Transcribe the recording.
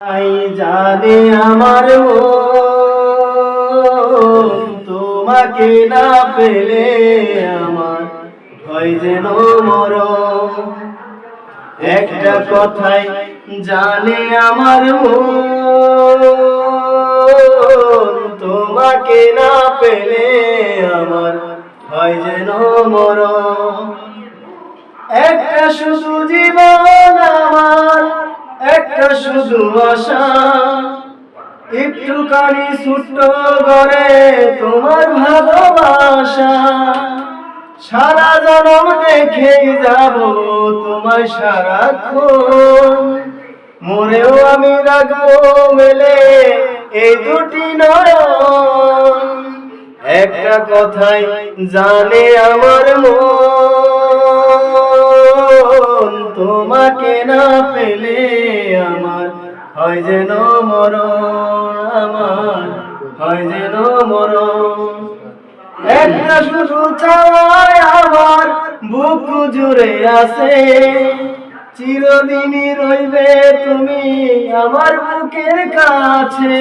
তাই জানে আমার তোমাকে না পেলে আমার হয় যেন মরণ। একটা কথাই জানে আমার তোমাকে না পেলে আমার হয় যেন মরণ। একটা শুধু জীবন আমার, একটা শুধু আশা, একটুখানি ছোট্ট ঘরে তোমার ভালোবাসা। সারা জনম দেখে যাব তোমায় সারাক্ষণ, মরেও আমি রাখবো মেলে এই দুটি নয়ন। একটা কথাই জানে আমার মন, তোমাকে না পেলে আমার হয় যেন মরণ, আমার হয় যেন মরণ। একটা শুধু চাওয়ায় আমার বুক জুড়ে আছে, চিরদিনই রইবে তুমি আমার বুকের কাছে।